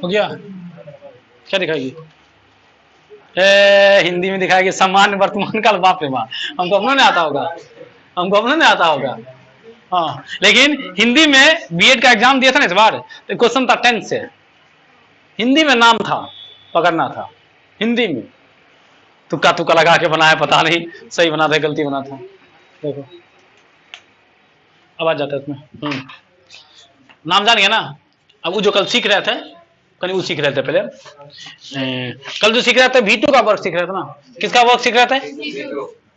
हो गया, क्या दिखाएगी? हिंदी में दिखाएगी सामान्य वर्तमान काल। बाप रे बाप, हमको अपना नहीं आता होगा, हमको अपना नहीं आता होगा। हाँ, लेकिन हिंदी में बीएड का एग्जाम दिया था ना इस बार, तो क्वेश्चन था टेंस से, हिंदी में नाम था, पकड़ना था हिंदी में। तुक्का तुक्का लगा के बनाया, पता नहीं सही बना था गलती बना था। देखो अब आ जाता है इसमें। नाम जान गया ना। अब वो जो कल सीख रहे थे, कल वो सीख रहे थे पहले, कल जो सीख रहे थे V2 का वर्क सीख रहे थे ना। किसका वर्क सीख रहे थे?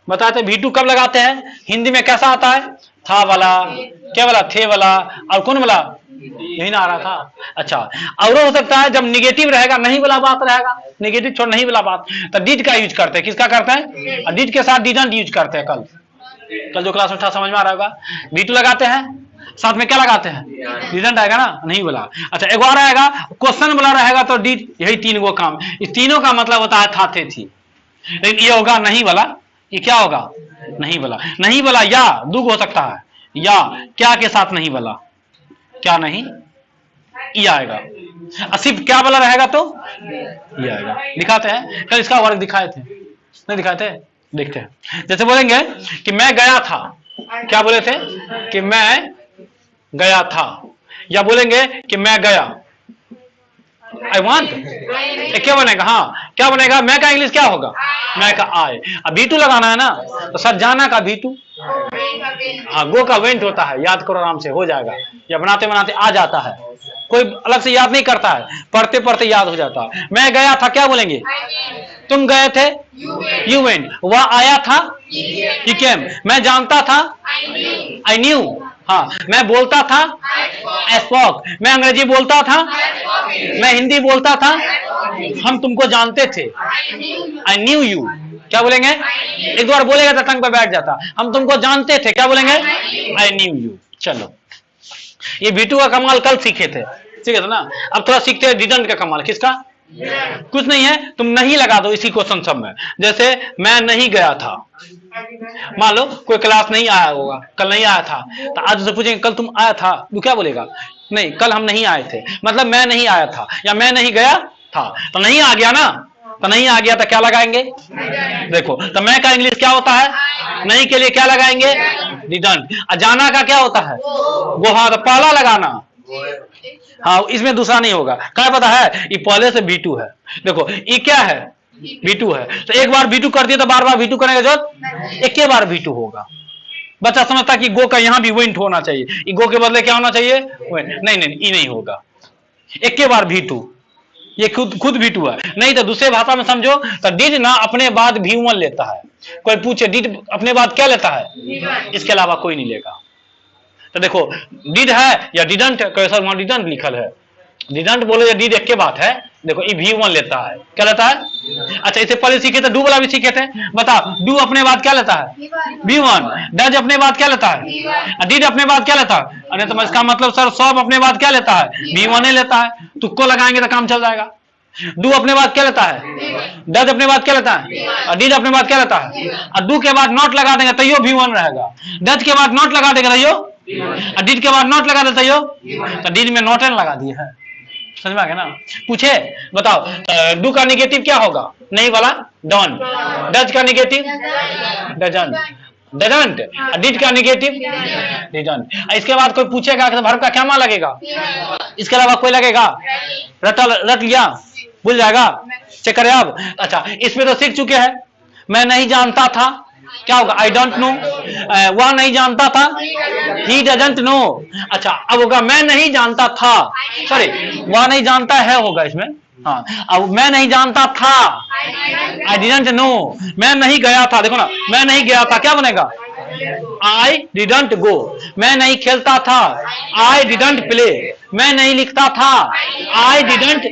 बताते V2 कब लगाते हैं हिंदी में, कैसा आता है? था वाला, क्या वाला? थे वाला, और कौन वाला? यही ना आ रहा था। अच्छा, और हो सकता है जब निगेटिव रहेगा, नहीं वाला बात रहेगा, निगेटिव छोड़ नहीं वाला बात, तो डिड का यूज करते हैं। किसका करते हैं? डिड के साथ डिडंट यूज करते हैं। कल जो क्लास में था समझ में आ रहा होगा। V2 लगाते हैं, साथ में क्या लगाते हैं? डिडंट आएगा ना, नहीं बोला। अच्छा, एक बार आएगा क्वेश्चन बोला रहेगा तो डिड, यही तीन गो काम। इस तीनों का मतलब होता है था, थे, थी। लेकिन ये होगा नहीं वाला, ये क्या होगा? नहीं वाला। नहीं वाला या दुग हो सकता है, या क्या के साथ नहीं वाला, क्या नहीं, ये आएगा। सिर्फ क्या वाला रहेगा तो ये आएगा। दिखाते हैं, कल इसका वर्क दिखाए थे, नहीं दिखाए थे? देखते हैं। जैसे बोलेंगे कि मैं गया था, क्या बोले थे? कि मैं गया था, या बोलेंगे कि मैं गया, आई वॉन्ट, क्या बनेगा? हाँ, क्या बनेगा? मैं का इंग्लिश क्या होगा? मैं का आए। अब V2 लगाना है ना, तो सर जाना का V2, हाँ, गो का वेंट होता है। याद करो आराम से, हो जाएगा, या बनाते बनाते आ जाता है, कोई अलग से याद नहीं करता है, पढ़ते पढ़ते याद हो जाता है। मैं गया था, क्या बोलेंगे? तुम गए थे, यू वेंट। वह आया था, ही केम। मैं जानता था, आई न्यू। हाँ, मैं बोलता था, आई स्पोक। मैं अंग्रेजी बोलता था, मैं हिंदी बोलता था, हम तुमको जानते थे, आई न्यू यू। क्या बोलेंगे? एक बार बोलेगा तो टंग पे बैठ जाता। हम तुमको जानते थे, क्या बोलेंगे? I knew you. चलो, ये V2 का कमाल कल सीखे थे, ठीक है ना। अब थोड़ा सीखते हैं डिडंट का कमाल। किसका? कुछ नहीं है, तुम नहीं लगा दो इसी क्वेश्चन सब में। जैसे मैं नहीं गया था, मान लो कोई क्लास नहीं आया होगा, कल नहीं आया था, तो आज उससे पूछेंगे कल तुम आया था, तू क्या बोलेगा? नहीं, कल हम नहीं आए थे, मतलब मैं नहीं आया था, या मैं नहीं गया था। तो नहीं आ गया ना, तो नहीं आ गया तो क्या लगाएंगे? देखो, तो मैं का इंग्लिश क्या होता है? नहीं के लिए क्या लगाएंगे? डिडंट। जाना का क्या होता है? वो। हाँ, तो पहला लगाना। हाँ, इसमें दूसरा नहीं होगा। क्या पता है? ये पहले से V2 है। देखो, ये क्या है? V2 है। तो एक बार V2 कर दिया तो बार बार V2 करने का जरूरत, एक के बार V2 होगा। बच्चा समझता कि गो का यहां भी वेंट होना चाहिए, ये गो के बदले क्या होना चाहिए? वेंट। नहीं नहीं, ये नहीं होगा, एक के बार V2, ये खुद V2 है। नहीं तो दूसरे भाषा में समझो तो डिड ना अपने बाद V1 लेता है। कोई पूछे डिड अपने बाद क्या लेता है? इसके अलावा कोई नहीं लेगा। तो देखो, डिड है या डिडंट, कैसा वहां डिडंट लिखल है, डिडंट बोले या डिड एक के बात है। देखो, ये V1 लेता है, क्या लेता है? अच्छा, इसे पहले सीखे थे, डू वाला भी सीखे थे। बता, डू अपने बाद क्या लेता है? V1। डज अपने बाद क्या लेता है? डिड अपने बाद क्या लेता है? अरे तो इसका मतलब सर सब अपने बाद क्या लेता है? V1 लेता है। तुक्को लगाएंगे तो काम चल जाएगा। डू अपने बाद क्या लेता है? डज अपने बाद क्या लेता है? और डिड अपने बाद क्या लेता है? और डू के बाद नॉट लगा देंगे तो यो V1 रहेगा। डज के बाद नॉट लगा देगा तो यो, और डिड के बाद नॉट लगा देता यो, तो डिड में नॉट एन लगा दिए है। समझ में आ गया ना? पूछे, बताओ, डू का निगेटिव क्या होगा? नहीं वाला, डन। डज का निगेटिव डजंट, डजंट। डिड का निगेटिव डिडंट। इसके बाद कोई पूछेगा कि वर्ब का क्या मान लगेगा? इसके अलावा कोई लगेगा? रट लिया, भूल जाएगा, चेक करें अब। अच्छा, इसमें तो सीख चुके हैं। मैं नहीं जानता था, क्या होगा? I don't know. वह नहीं जानता था, ही डजंट नो। अच्छा, अब होगा मैं नहीं जानता था, सॉरी वह नहीं जानता है होगा इसमें। हाँ, अब मैं नहीं जानता था, आई डिडंट नो। मैं नहीं गया था, देखो ना, मैं नहीं गया था क्या बनेगा? I didn't go. मैं नहीं खेलता था, आई डिडंट प्ले। मैं नहीं लिखता था, आई डिडंट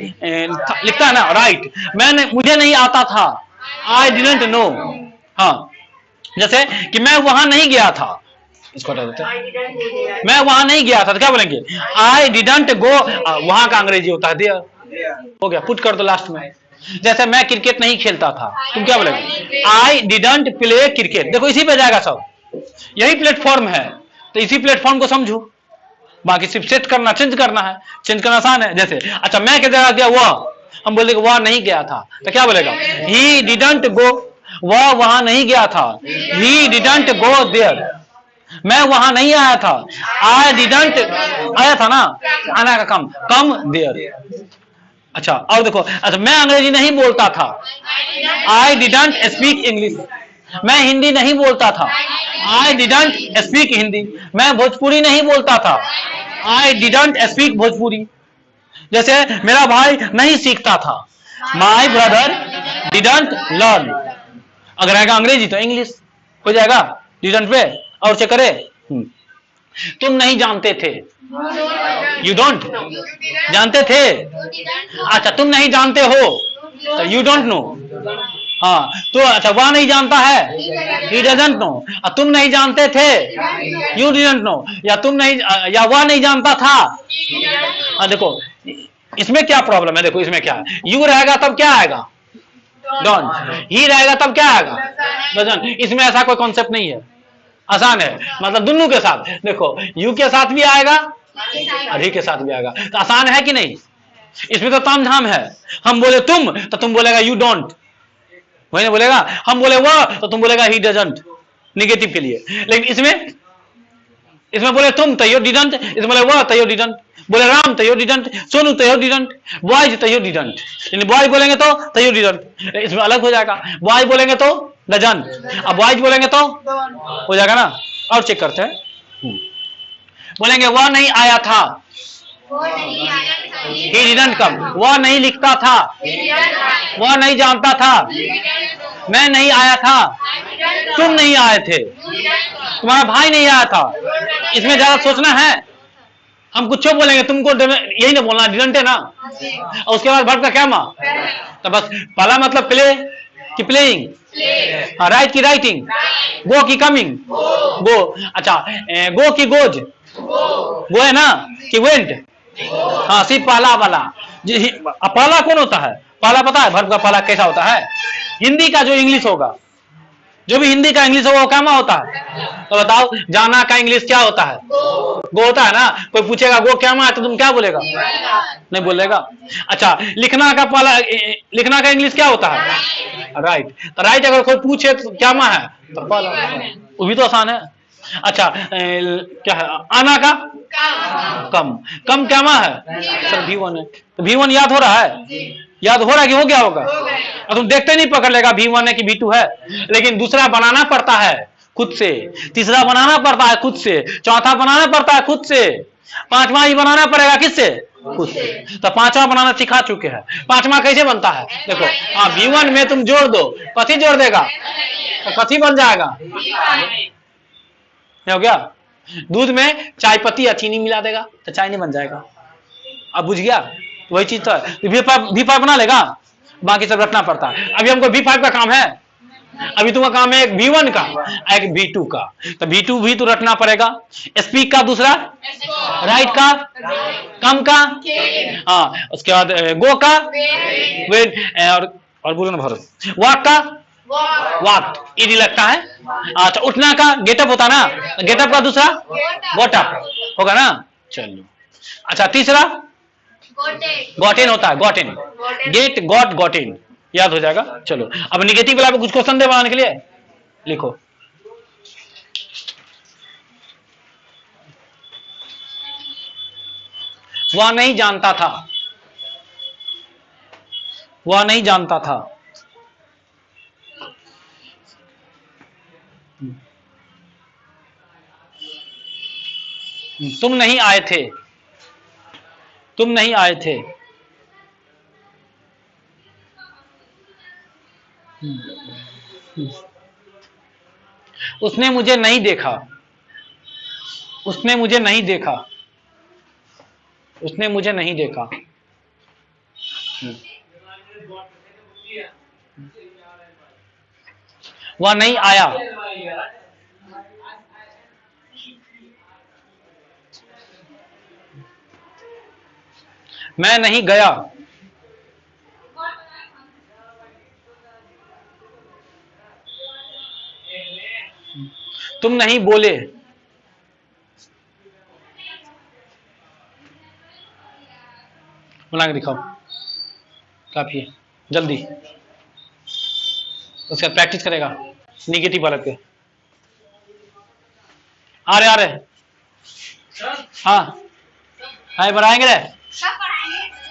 लिखता है ना, राइट। मुझे नहीं आता था, आई डिडंट नो। हाँ, जैसे कि मैं वहां नहीं गया था, इसको हटा देते हैं। मैं वहां नहीं गया था तो क्या बोलेंगे? I didn't go. वहां का अंग्रेजी होता है देयर। हो गया, पुट कर दो लास्ट में। जैसे मैं क्रिकेट नहीं खेलता था, तुम क्या बोलेंगे? I didn't play cricket. देखो, इसी पे जाएगा सब, यही प्लेटफॉर्म है, तो इसी प्लेटफॉर्म को समझो। बाकी सिर्फ सेट करना, चेंज करना है। चेंज करना आसान है। जैसे अच्छा मैं की जगह गया वह, हम बोलेंगे वह नहीं गया था, तो क्या बोलेगा? ही डिडंट गो, वह वहां नहीं गया था। ही डिडंट गो देयर, मैं वहां नहीं आया था। आई डिडंट, आया था ना, आना का कम देयर। अच्छा और देखो, अच्छा मैं अंग्रेजी नहीं बोलता था। आई डिडंट स्पीक इंग्लिश, मैं हिंदी नहीं बोलता था। आई डिडंट स्पीक हिंदी, मैं भोजपुरी नहीं बोलता था। I didn't speak Bhojpuri. जैसे मेरा भाई नहीं सीखता था, माई ब्रदर डिडंट लर्न। अगर आएगा अंग्रेजी तो इंग्लिश हो जाएगा डिडंट पे। और चेक करे, तुम नहीं जानते थे, यू डोंट, जानते थे, अच्छा तुम नहीं जानते हो तो यू डोंट नो। हाँ तो अच्छा वह नहीं जानता है, ही डजंट नो। तुम नहीं जानते थे, यू डिडंट नो। या तुम नहीं, या वह नहीं जानता था। देखो इसमें क्या प्रॉब्लम है, देखो इसमें क्या है, यू रहेगा तब क्या आएगा? डोंट। ही रहेगा तब क्या आएगा? डजंट। इसमें ऐसा कोई कॉन्सेप्ट नहीं है, आसान है। मतलब दोनों के साथ देखो, यू के साथ भी आएगा और ही के साथ भी आएगा, तो आसान है कि नहीं? इसमें तो तामझाम है। हम बोले तुम तो तुम बोलेगा यू डोंट, वही ना बोलेगा। हम बोले वह तो तुम बोलेगा ही डजंट, निगेटिव के लिए। लेकिन इसमें बोले तुम तो यू डिडंट, इसमें बोले वह तो यू डिडंट, बोले राम तो यू डिडंट, सोनू तो यू डिडंट, बॉयज तो यू डिडंट। यानी बॉय बोलेंगे तो यू डिडंट, इसमें अलग हो जाएगा। बॉय बोलेंगे तो डजंट, अब बॉयज बोलेंगे तो हो जाएगा ना। और चेक करते हैं, बोलेंगे वह नहीं आया था, ही डिडंट कम, वह नहीं लिखता था, वह नहीं जानता था, मैं नहीं आया था, तुम नहीं आए थे, तुम्हारा भाई नहीं आया था। इसमें ज्यादा सोचना है, हम कुछ बोलेंगे तुमको यही ना बोलना, डिडंट है ना। और उसके बाद वर्ब का क्या मां, तो बस पहला मतलब प्ले की प्लेइंग, राइट की राइटिंग, गो की कमिंग, गो। अच्छा गो की गोज, गो है ना कि वेंट। हाँ सिर्फ पहला वाला। पहला कौन होता है? पहला पता है वर्ब का पहला कैसा होता है? हिंदी का जो इंग्लिश होगा, जो भी हिंदी का इंग्लिश होगा वो क्या होता है? तो बताओ जाना का इंग्लिश क्या होता है? गो होता है ना। कोई पूछेगा गो क्या है तो तुम क्या बोलेगा? नहीं बोलेगा। अच्छा लिखना का पहला, लिखना का इंग्लिश क्या होता है? राइट। तो राइट अगर कोई पूछे तो क्या है तो पहला, वो भी तो आसान है। अच्छा क्या है? आना का कम, कम क्या है? सर V1 है। तो V1 याद हो रहा है? याद हो रहा है कि हो गया होगा? और तुम देखते नहीं पकड़ लेगा V1 है कि V2 है। लेकिन दूसरा बनाना पड़ता है खुद से, तीसरा बनाना पड़ता है खुद से, चौथा बनाना पड़ता है खुद से, पांचवा ही बनाना पड़ेगा किससे? खुद से। तो पांचवा बनाना सिखा चुके हैं। पांचवा कैसे बनता है देखो, हाँ V1 में तुम जोड़ दो, कथी जोड़ देगा तो कथी बन जाएगा? हो गया। दूध में चाय पत्ती या चीनी मिला देगा तो चाय नहीं बन जाएगा। अब बुझ गया? वही चीज तो है। V5 बना लेगा, बाकी सब रखना पड़ता है। अभी हमको V5 का काम है, अभी तुम्हारा काम है एक V1 का, एक V2 का। तो V2 भी तो रखना पड़ेगा। स्पीक का दूसरा, राइट का, कम का, हाँ उसके बाद गो का, वेट, और बोलो ना भरत, वॉक का, वॉक इजी लगता है। अच्छा उठना का गेटअप होता ना, गेटअप का दूसरा वॉटअप होगा ना। चलो अच्छा तीसरा गॉटेन होता है, गॉटेन, गेट गॉट गॉटेन, याद हो जाएगा। चलो अब निगेटिव वाला कुछ क्वेश्चन दे बनाने के लिए लिखो। वह नहीं जानता था, वह नहीं जानता था, तुम नहीं आए थे, तुम नहीं आए थे, उसने मुझे नहीं देखा, उसने मुझे नहीं देखा, उसने मुझे नहीं देखा, वह नहीं आया, मैं नहीं गया, तुम नहीं बोले, बना के दिखाओ काफी जल्दी। उसके बाद प्रैक्टिस करेगा निगेटिव वाले के। आ रहे हाँ हाँ बढ़ाएंगे रे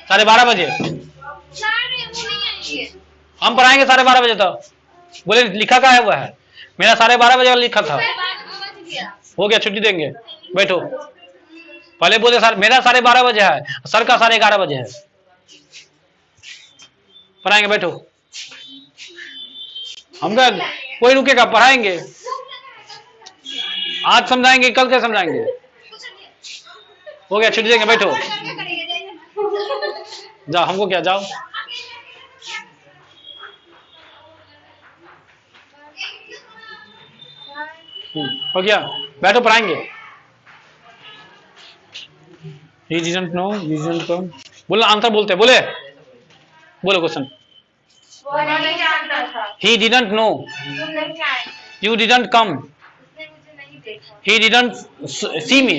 12:30 बजे। हम पढ़ाएंगे 12:30 बजे। तो बोले लिखा का है हुआ है मेरा 12:30 बजे वाला लिखा था। हो गया छुट्टी देंगे बैठो। पहले बोले सर मेरा 12:30 बजे है सर का 11:30 बजे है। पढ़ाएंगे बैठो। हम तो कोई रुकेगा पढ़ाएंगे। आज समझाएंगे कल क्या समझाएंगे। हो गया छुट्टी देंगे बैठो। जाओ हमको क्या जाओ। हो गया बैठो पढ़ाएंगे। He didn't know, he didn't come. बोलो आंसर बोलते बोले बोलो question. He didn't know. You didn't come. He didn't see me.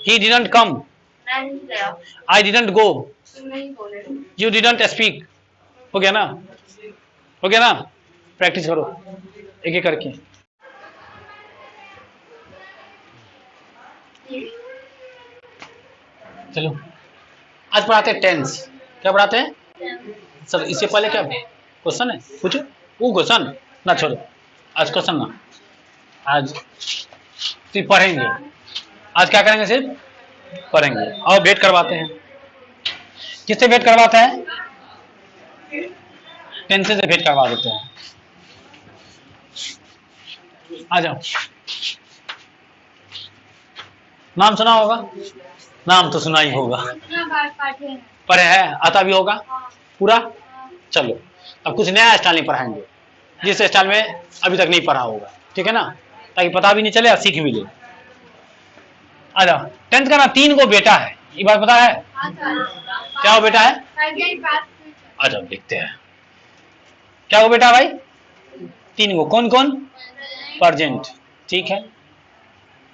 He didn't come. I didn't go. You didn't speak. हो गया ना प्रैक्टिस करो एक एक करके। चलो आज पढ़ाते हैं टेंस। क्या पढ़ाते हैं सर? इससे पहले क्या क्वेश्चन है पूछो। वो क्वेश्चन ना छोड़ो आज क्वेश्चन ना। आज सिर्फ पढ़ेंगे। आज क्या करेंगे सिर्फ पढ़ेंगे। और वेट करवाते हैं। किससे वेट करवाते हैं? टेंस से वेट करवा देते हैं। आ जाओ। नाम सुना होगा? नाम तो सुना ही होगा। पढ़े है आता भी होगा पूरा। चलो अब कुछ नया स्टाइल नहीं पढ़ाएंगे जिस स्टाइल में अभी तक नहीं पढ़ा होगा। ठीक है ना ताकि पता भी नहीं चले और सीख भी ले। आ जाओ। टेंथ का ना 3 गो बेटा है। ये बात पता है क्या वो बेटा है? आ जाओ देखते हैं क्या वो बेटा भाई। 3 गो कौन कौन? प्रेजेंट ठीक है।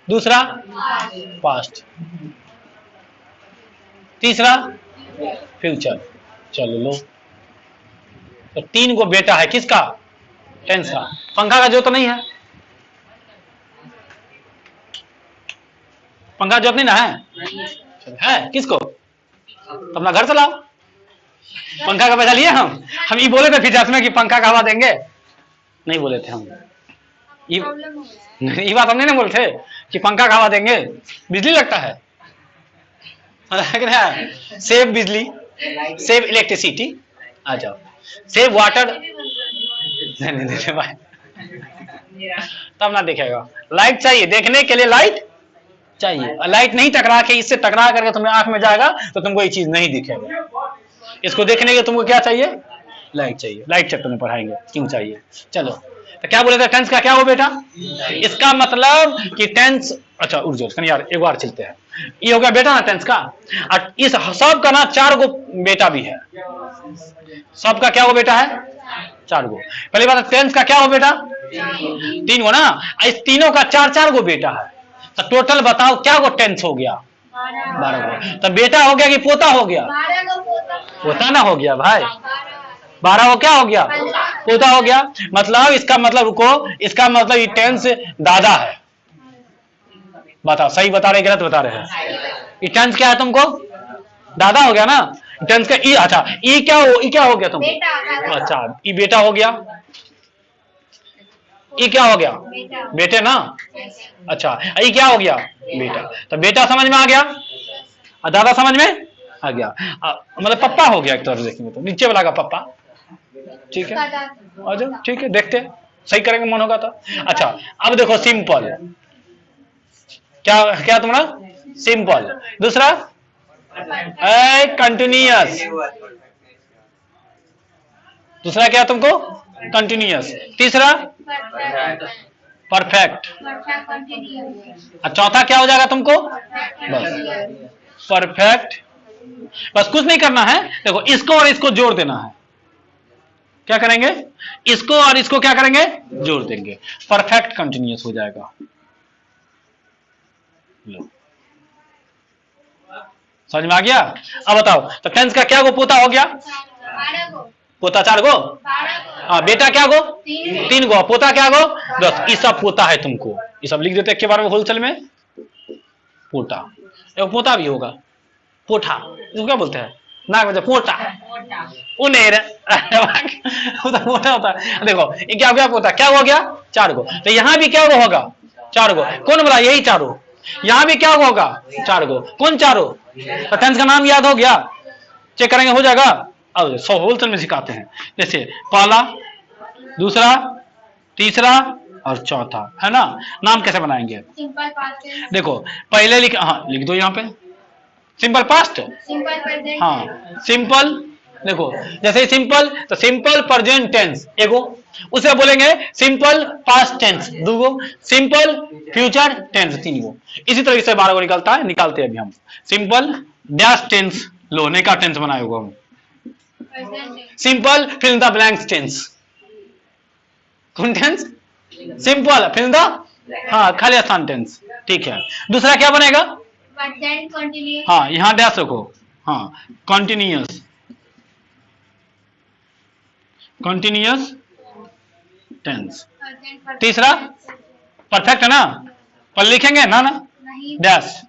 दूसरा पास्ट। तीसरा फ्यूचर। चलो लो तो 3 गो बेटा है किसका? टेंस का। पंखा का जो तो नहीं है। पंखा जो नहीं ना है किसको? तो अपना घर चलाओ। पंखा का पैसा लिए हम ये बोले थे फिर में कि पंखा का हवा देंगे। नहीं बोले थे हम ये बात हमने नहीं बोले थे कि पंखा का हवा देंगे। बिजली लगता है सेव बिजली सेव इलेक्ट्रिसिटी। आ जाओ सेव वाटर। नहीं भाई तब ना देखेगा। लाइट चाहिए देखने के लिए लाइट चाहिए। लाइट नहीं टकरा के इससे टकरा करके तुम्हें आंख में जाएगा तो तुमको ये चीज नहीं दिखेगा। इसको देखने के तुमको क्या चाहिए? लाइट चाहिए। लाइट चैप्टर में पढ़ाएंगे क्यों चाहिए। चलो तो क्या बोले थे टेंस का क्या हो बेटा? इसका मतलब कि टेंस। अच्छा उठ जाओ यार एक बार चलते हैं। ये हो गया बेटा ना टेंस का। और इस सब का ना 4 गो बेटा भी है। सबका क्या हो बेटा है? 4 गो। पहली बात टेंस का क्या हो बेटा? 3 गो ना। इस तीनों का 4 गो बेटा है। तो टोटल बताओ क्या गो टेंस हो गया? 12 गो। तो बेटा हो गया कि पोता हो गया? पोता ना हो गया भाई। 12 को क्या हो गया? पोता हो गया। मतलब इसका मतलब रुको इसका मतलब ये टेंस दादा है। बताओ सही बता रहे गलत बता रहे हैं? ये टेंस क्या है तुमको? दादा हो गया ना। टेंस का ई। अच्छा ई क्या हो गया तुमको? अच्छा ये बेटा हो गया। ये क्या हो गया? बेटे ना। अच्छा ये क्या हो गया? बेटा। तो बेटा समझ में आ गया और दादा समझ में आ गया। मतलब पप्पा हो गया एक तरह से देखेंगे तो नीचे वाला का पप्पा। ठीक है आ जाओ। ठीक है देखते हैं सही करेंगे मन होगा तो। अच्छा अब देखो सिंपल क्या तुम्हारा? सिंपल। दूसरा कंटिन्यूअस। दूसरा क्या तुमको? कंटिन्यूअस। तीसरा परफेक्ट। और चौथा क्या हो जाएगा तुमको? बस परफेक्ट। बस कुछ नहीं करना है। देखो इसको और इसको जोड़ देना है। क्या करेंगे? इसको और इसको क्या करेंगे? जोड़ देंगे। परफेक्ट कंटिन्यूअस हो जाएगा। लो समझ में आ गया? अब बताओ तो टेंस का क्या गो पोता हो गया? पोता 4 गो, हाँ बेटा क्या गो? 3 गो, पोता क्या गो? 10। ये सब पोता है तुमको, ये सब लिख देते के बारे में होलसेल में। पोटा पोता भी होगा, पोठा इसको क्या बोलते हैं? नाक में पोटा उनेर तो मोटा होता है। देखो ये क्या हो गया? पोता क्या हो गया? 4 गो। तो यहाँ भी क्या होगा? 4 गो। कौन बोला? यही चारों। यहाँ भी क्या होगा? 4 गो। कौन चारों? तो टेंस का नाम याद हो गया? चेक करेंगे हो जाएगा। अब होलसेल में सिखाते हैं, जैसे पहला, दूसरा, तीसरा और चौथा, है ना? नाम कैसे बनाएंगे? देखो पहले लिख, हाँ लिख दो यहाँ पे सिंपल पास्ट, हाँ सिंपल। देखो जैसे सिंपल तो सिंपल प्रेजेंट टेंस एगो, उसे बोलेंगे सिंपल पास्ट टेंस 2 गो, सिंपल फ्यूचर टेंस 3 गो। इसी तरीके से 12 गो निकलता है, निकालते हैं अभी हम। सिंपल डैश टेंस, लो नए का टेंस बनाए होगा हम। Simple fill in the blanks tense, कौन tense? Simple fill in the, हाँ खाली स्थान टेंस, ठीक है। दूसरा क्या बनेगा? हाँ यहाँ डैश रखो, हाँ कॉन्टिन्यूअस, कॉन्टिन्यूअस टेंस। तीसरा परफेक्ट है ना? पर लिखेंगे ना ना डैश,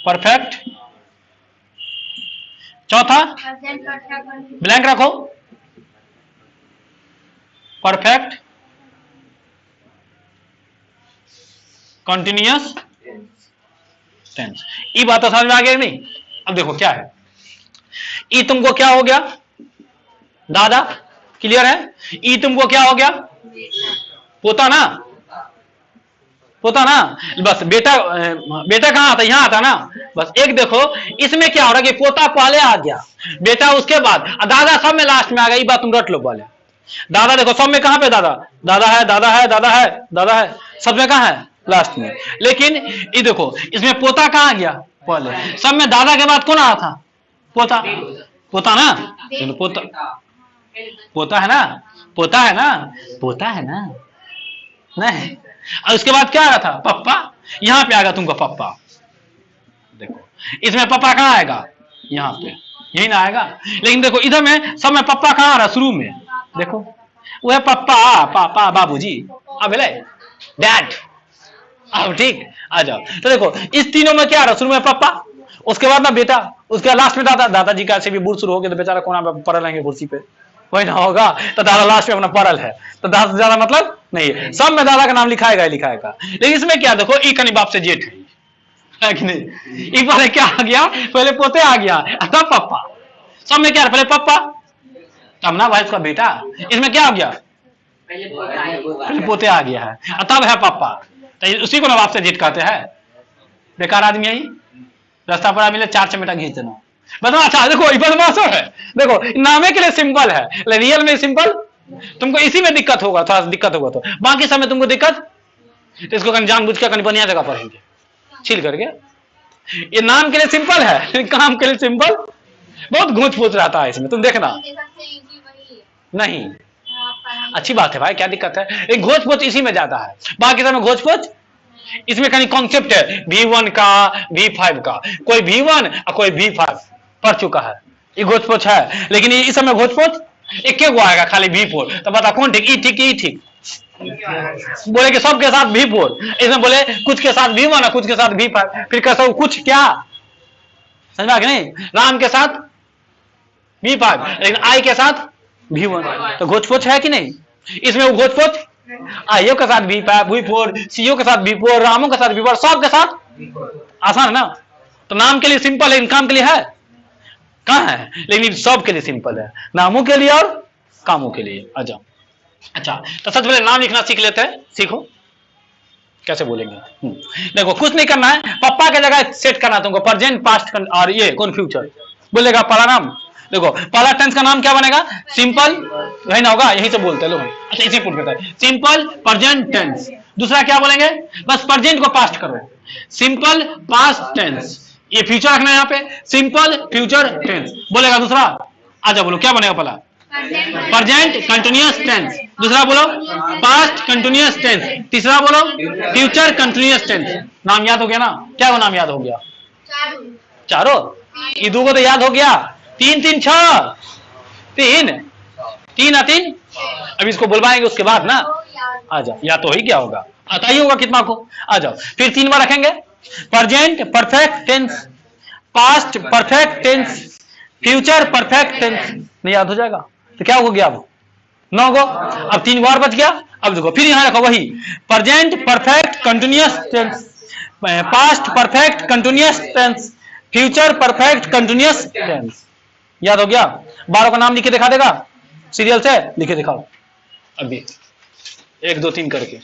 परफेक्ट। चौथा ब्लैंक रखो, परफेक्ट कॉन्टिन्यूअस टेंस। ये बात तो समझ में आ गया नहीं? अब देखो क्या है, ये तुमको क्या हो गया? दादा, क्लियर है? ये तुमको क्या हो गया? पोता ना, पोता ना। बस बेटा, बेटा कहां आता? यहां आता ना। बस एक देखो इसमें क्या हो रहा है कि पोता पहले आ गया, बेटा उसके बाद, दादा सब में लास्ट में आ गया। ये बात तुम रट लो पहले। दादा देखो सब में कहां पे दादा? दादा है, दादा है, दादा है, दादा है, सब में कहां है? लास्ट में। लेकिन ये देखो इसमें पोता कहां आ गया? पहले। सब में दादा के बाद कौन आया था? पोता। पोता ना, पोता, पोता है ना, पोता है ना, पोता है ना, नहीं। और उसके बाद क्या आया था? पप्पा। यहां पे आएगा तुमको पप्पा। देखो इसमें पप्पा कहां आएगा? यहां पे, यही ना आएगा। लेकिन देखो इधर में सब में पप्पा कहां आ रहा? शुरू में। देखो वो है पप्पा, पापा, बाबूजी, अब डैड। अब ठीक, आ जाओ। तो देखो इस तीनों में क्या आ रहा? शुरू में पप्पा, उसके बाद ना बेटा, उसके बाद लास्ट में दादा। दादाजी का से भी बुढ़ शुरू हो गया तो बेचारा कोना पे पड़ल रहेंगे कुर्सी पे, वही ना होगा। तो दादा लास्ट में अपना पड़ल है, तो दादा से ज्यादा मतलब नहीं है। सब में दादा का नाम लिखाएगा लिखाएगा। लेकिन इसमें क्या देखो, ई कनी बाप से जेठ है कि नहीं? ई पहले क्या आ गया? पहले पोते आ गया, तब पप्पा। सब में क्या? पहले पप्पा, तब ना भाई उसका बेटा। इसमें क्या हो गया? पहले पोते आ गया है, तब है पप्पा। तो उसी को ना बाप से जेठ कहते हैं। बेकार आदमी है, रास्ता पर मिले 4 चमेटा घींच देना। बताओ अच्छा देखो ये बदमाश है। देखो नामे के लिए सिंपल है, रियल में सिंपल। तुमको इसी में दिक्कत होगा, थोड़ा दिक्कत होगा, तो बाकी समय तुमको दिक्कत, तो इसको कहीं जानबूझ के कहीं बढ़िया जगह पढ़ेंगे छील करके। ये नाम के लिए सिंपल है, काम के लिए सिंपल। बहुत घूच पूछ रहता है इसमें, तुम देखना। नहीं अच्छी बात है भाई, क्या दिक्कत है? एक घोच पोच इसी में ज्यादा है, बाकी समय घोच पोच इसमें कहीं कॉन्सेप्ट है V1 का, V5 का। कोई V1 और कोई V5 पढ़ चुका है, ये घोच पोच है। लेकिन इस समय घोच पोच एक गो आएगा खाली V4। तो बता कौन ठीक? ई ठीक, ई ठीक। बोले कि सबके साथ V4, इसमें बोले कुछ के साथ V1 और कुछ के साथ V5। फिर कैसा कुछ क्या समझ में? नहीं, राम के साथ V5 लेकिन आई के साथ V1, तो घोच पोच है कि नहीं? इसमें वो घोच पोच आईओ के साथ V5, V4, सीओ के साथ V4, रामों के साथ V4, सब के साथ आसान है ना। तो नाम के लिए सिंपल है, काम के लिए है कहां है? लेकिन सब के लिए सिंपल है, नामों के लिए और कामों के लिए। आ जाओ। अच्छा तो सबसे पहले नाम लिखना सीख लेते हैं, सीखो कैसे बोलेंगे। देखो कुछ नहीं करना है, पप्पा के जगह सेट करना तुमको प्रेजेंट, पास्ट और ये कौन फ्यूचर बोलेगा। पहला नाम देखो, पहला टेंस का नाम क्या बनेगा? सिंपल, वही ना होगा, यही से बोलते हैं लोग। अच्छा इसे पूछ करता है सिंपल प्रेजेंट टेंस। दूसरा क्या बोलेंगे? बस प्रेजेंट को पास्ट करो, सिंपल पास्ट टेंस। ये फ्यूचर रखना है यहाँ पे, सिंपल फ्यूचर टेंस बोलेगा। दूसरा आजा बोलो क्या बनेगा? पहला प्रेजेंट कंटिन्यूअस टेंस, दूसरा बोलो पास्ट कंटिन्यूअस टेंस, तीसरा बोलो फ्यूचर कंटिन्यूअस टेंस। नाम याद हो गया ना? क्या वो नाम याद हो गया? चारों, ये दो को तो याद हो गया, 3 3 6, 3 3 3, अब इसको बुलवाएंगे उसके बाद ना, आ जाओ, या तो ही क्या होगा, आता ही होगा कितना को, आ जाओ, फिर 3 बार रखेंगे, present perfect tense, past perfect tense, future perfect tense, नहीं याद हो जाएगा, तो क्या हो गया अब 9 गो, अब 3 बार बच गया, अब देखो फिर यहां रखो वही, present perfect continuous tense, past perfect continuous tense, future perfect continuous tense, याद हो गया, 12 का नाम लिखे दिखा देगा, सीरियल से लिखे दिखाओ अभी 1 2 3 करके।